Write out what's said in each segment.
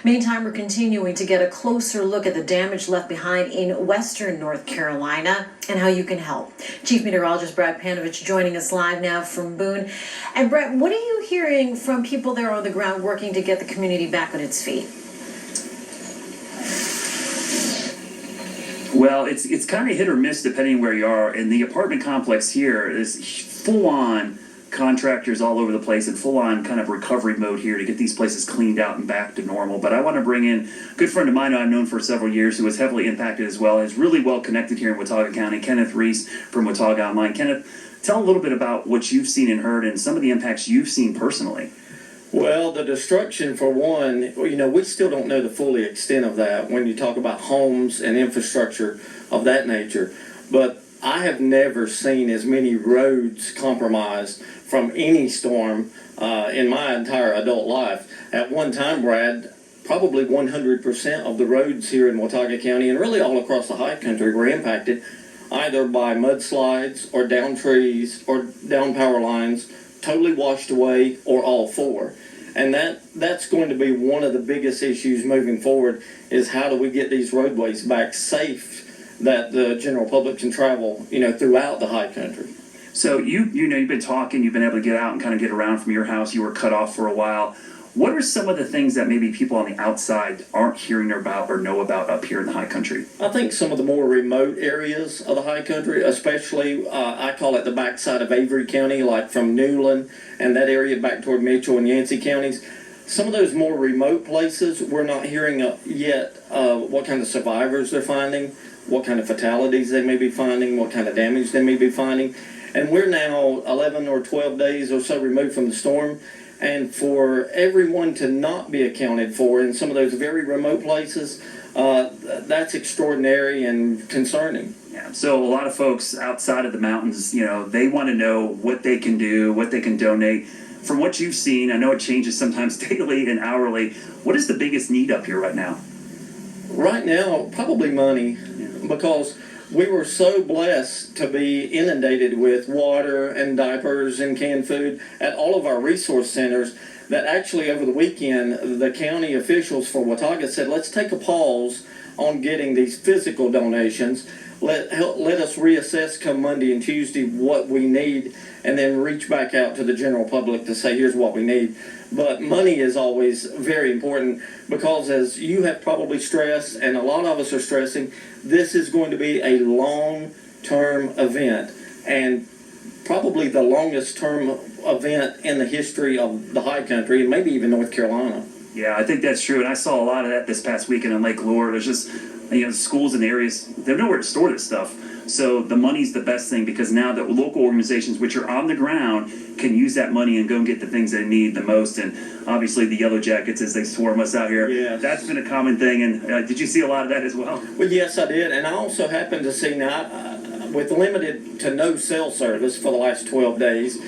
Meantime, we're continuing to get a closer look at the damage left behind in western North Carolina and how you can help. Chief Meteorologist Brad Panovich joining us live now from Boone. And Brad, what are you hearing from people there on the ground working to get the community back on its feet? Well, it's kind of hit or miss depending where you are. And the apartment complex here is full-on contractors all over the place and full-on kind of recovery mode here to get these places cleaned out and back to normal. But I want to bring in a good friend of mine who I've known for several years who was heavily impacted as well, is really well connected here in Watauga County, Kenneth Reece from WataugaOnline. Kenneth, tell a little bit about what you've seen and heard and some of the impacts you've seen personally. Well, the destruction, for one, we still don't know the full extent of that when you talk about homes and infrastructure of that nature. But I have never seen as many roads compromised from any storm in my entire adult life. At one time, Brad, probably 100% of the roads here in Watauga County and really all across the high country were impacted either by mudslides or down trees or down power lines, totally washed away, or all four. And that's going to be one of the biggest issues moving forward, is how do we get these roadways back safe that the general public can travel, throughout the high country. So you've been talking, you've been able to get out and kind of get around from your house. You were cut off for a while. What are some of the things that maybe people on the outside aren't hearing about or know about up here in the high country? I think some of the more remote areas of the high country, especially I call it the backside of Avery County, like from Newland and that area back toward Mitchell and Yancey counties. Some of those more remote places, we're not hearing yet what kind of survivors they're finding, what kind of fatalities they may be finding, what kind of damage they may be finding. And we're now 11 or 12 days or so removed from the storm. And for everyone to not be accounted for in some of those very remote places, that's extraordinary and concerning. Yeah. So a lot of folks outside of the mountains, they want to know what they can do, what they can donate. From what you've seen, I know it changes sometimes daily and hourly. What is the biggest need up here right now? Right now, probably money, because we were so blessed to be inundated with water and diapers and canned food at all of our resource centers that actually over the weekend, the county officials for Watauga said, let's take a pause on getting these physical donations. Let us reassess come Monday and Tuesday what we need, and then reach back out to the general public to say, here's what we need. But money is always very important, because as you have probably stressed, and a lot of us are stressing, this is going to be a long-term event, and probably the longest-term event in the history of the high country, and maybe even North Carolina. Yeah, I think that's true, and I saw a lot of that this past weekend in Lake Lure. There's just, schools and areas, they have nowhere to store this stuff. So the money's the best thing, because now the local organizations, which are on the ground, can use that money and go and get the things they need the most. And obviously the Yellow Jackets, as they swarm us out here, yeah, that's been a common thing. And did you see a lot of that as well? Well, yes, I did. And I also happened to see now, with limited to no cell service for the last 12 days,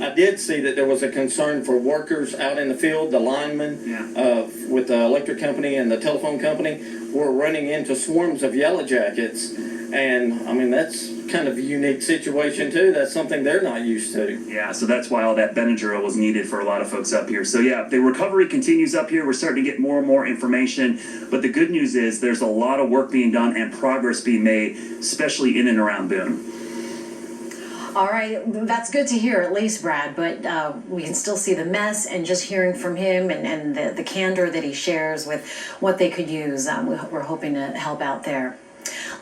I did see that there was a concern for workers out in the field, the linemen with the electric company and the telephone company were running into swarms of Yellow Jackets. And, I mean, that's kind of a unique situation, too. That's something they're not used to. Yeah, so that's why all that Benadryl was needed for a lot of folks up here. So, yeah, the recovery continues up here. We're starting to get more and more information. But the good news is there's a lot of work being done and progress being made, especially in and around Boone. All right, that's good to hear, at least, Brad, but we can still see the mess, and just hearing from him and the candor that he shares with what they could use, we're hoping to help out there.